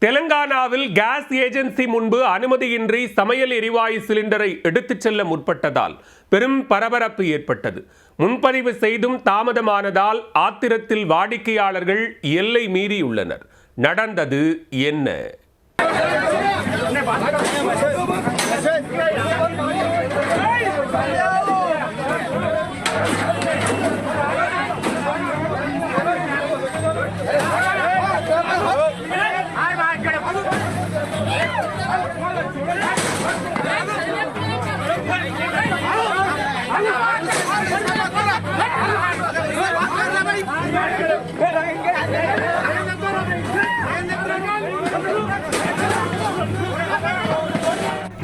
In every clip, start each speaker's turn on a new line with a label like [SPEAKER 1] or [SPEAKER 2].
[SPEAKER 1] தெலங்கானாவில் case agency முன்பு அனுமதியின்றி சமையல் எரிவாயு சிலிண்டரை எடுத்துச் செல்ல முற்பட்டதால் பெரும் பரபரப்பு ஏற்பட்டது. முன்பதிவு செய்தும் தாமதமானதால் ஆத்திரத்தில் வாடிக்கையாளர்கள் எல்லை மீறியுள்ளனர். நடந்தது என்ன?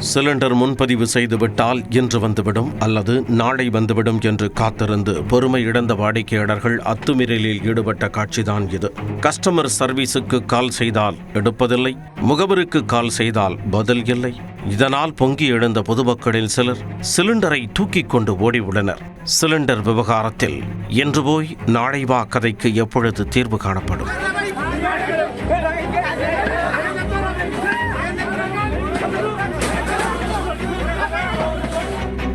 [SPEAKER 2] சிலிண்டர் முன்பதிவு செய்துவிட்டால் இன்று வந்துவிடும் அல்லது நாளை வந்துவிடும் என்று காத்திருந்து பொறுமை இழந்த வாடிக்கையாளர்கள் அத்துமீறலில் ஈடுபட்ட காட்சிதான் இது. கஸ்டமர் சர்வீஸுக்கு கால் செய்தால் எடுப்பதில்லை, முகவருக்கு கால் செய்தால் பதில் இல்லை. இதனால் பொங்கி எழுந்த பொதுமக்களில் சிலர் சிலிண்டரை தூக்கிக் கொண்டு ஓடியுள்ளனர். சிலிண்டர் விவகாரத்தில் இன்று போய் நாளை வா கதைக்கு எப்பொழுது தீர்வு காணப்படும்?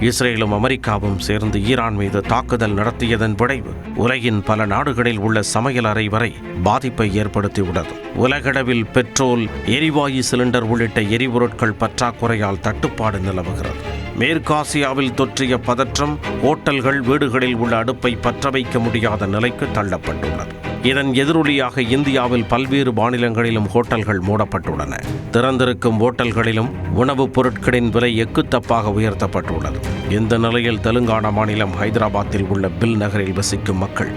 [SPEAKER 2] இஸ்ரேலும் அமெரிக்காவும் சேர்ந்து ஈரான் மீது தாக்குதல் நடத்தியதன் விளைவு உலகின் பல நாடுகளில் உள்ள சமையல் அறை வரை பாதிப்பை ஏற்படுத்தியுள்ளது. உலகளவில் பெட்ரோல், எரிவாயு சிலிண்டர் உள்ளிட்ட எரிபொருட்கள் பற்றாக்குறையால் தட்டுப்பாடு நிலவுகிறது. மேற்காசியாவில் தொற்றிய பதற்றம் ஓட்டல்கள், வீடுகளில் உள்ள அடுப்பை பற்ற வைக்க முடியாத நிலைக்கு தள்ளப்பட்டுள்ளது. இதன் எதிரொலியாக இந்தியாவில் பல்வேறு மாநிலங்களிலும் ஹோட்டல்கள் மூடப்பட்டுள்ளன. திறந்திருக்கும் ஹோட்டல்களிலும் உணவுப் பொருட்களின் விலை எக்குத்தப்பாக உயர்த்தப்பட்டுள்ளது. இந்த நிலையில் தெலுங்கானா மாநிலம் ஹைதராபாத்தில் உள்ள பில் நகரில் வசிக்கும் மக்கள்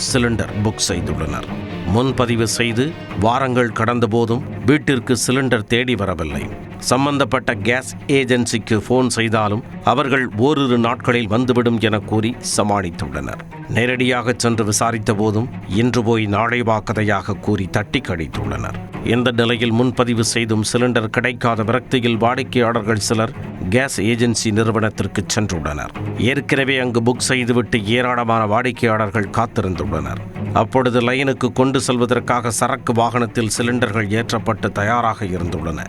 [SPEAKER 2] சிலிண்டர் புக் செய்துள்ளனர். முன்பதிவு செய்து வாரங்கள் கடந்த போதும் வீட்டிற்கு சிலிண்டர் தேடி வரவில்லை. சம்பந்தப்பட்ட கேஸ் ஏஜென்சிக்கு போன் செய்தாலும் அவர்கள் ஓரிரு நாட்களில் வந்துவிடும் என கூறி சமாளித்துள்ளனர். நேரடியாக சென்று விசாரித்த போதும் இன்று போய் நாளை வா கதையாக கூறி தட்டி கழித்துள்ளனர். இந்த நிலையில் முன்பதிவு செய்தும் சிலிண்டர் கிடைக்காத விரக்தியில் வாடிக்கையாளர்கள் சிலர் கேஸ் ஏஜென்சி நிறுவனத்திற்கு சென்றுள்ளனர். ஏற்கனவே அங்கு புக் செய்துவிட்டு ஏராளமான வாடிக்கையாளர்கள் காத்திருந்துள்ளனர். அப்பொழுது லைனுக்கு கொண்டு செல்வதற்காக சரக்கு வாகனத்தில் சிலிண்டர்கள் ஏற்றப்பட்டு தயாராக இருந்துள்ளன.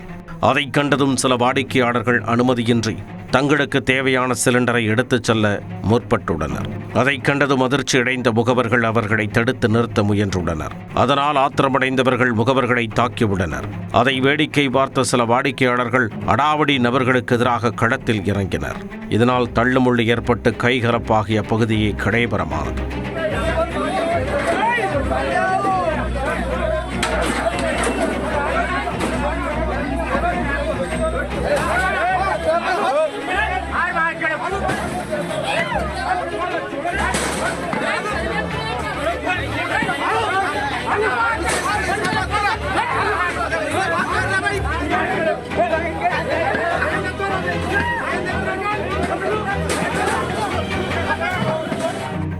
[SPEAKER 2] அதை கண்டதும் சில வாடிக்கையாளர்கள் அனுமதியின்றி தங்களுக்கு தேவையான சிலிண்டரை எடுத்துச் செல்ல முற்பட்டுள்ளனர். அதை கண்டதும் அதிர்ச்சியடைந்த முகவர்கள் அவர்களை தடுத்து நிறுத்த முயன்றுள்ளனர். அதனால் ஆத்திரமடைந்தவர்கள் முகவர்களை தாக்கியுள்ளனர். அதை வேடிக்கை பார்த்த சில வாடிக்கையாளர்கள் அடாவடி நபர்களுக்கு எதிராக களத்தில் இறங்கினர். இதனால் தள்ளுமுள்ளு ஏற்பட்டு கைகலப்பாகிய பகுதியை கடைபரமானது.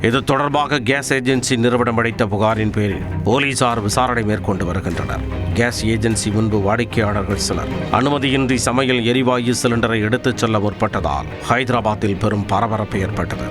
[SPEAKER 2] இது தொடர்பாக கேஸ் ஏஜென்சி நிறுவனம் அளித்த புகாரின் பேரில் போலீசார் விசாரணை மேற்கொண்டு வருகின்றனர். கேஸ் ஏஜென்சி முன்பு வாடிக்கையாளர்கள் சிலர் அனுமதியின்றி சமையல் எரிவாயு சிலிண்டரை எடுத்துச் செல்ல முற்பட்டதால் ஹைதராபாத்தில் பெரும் பரபரப்பு ஏற்பட்டது.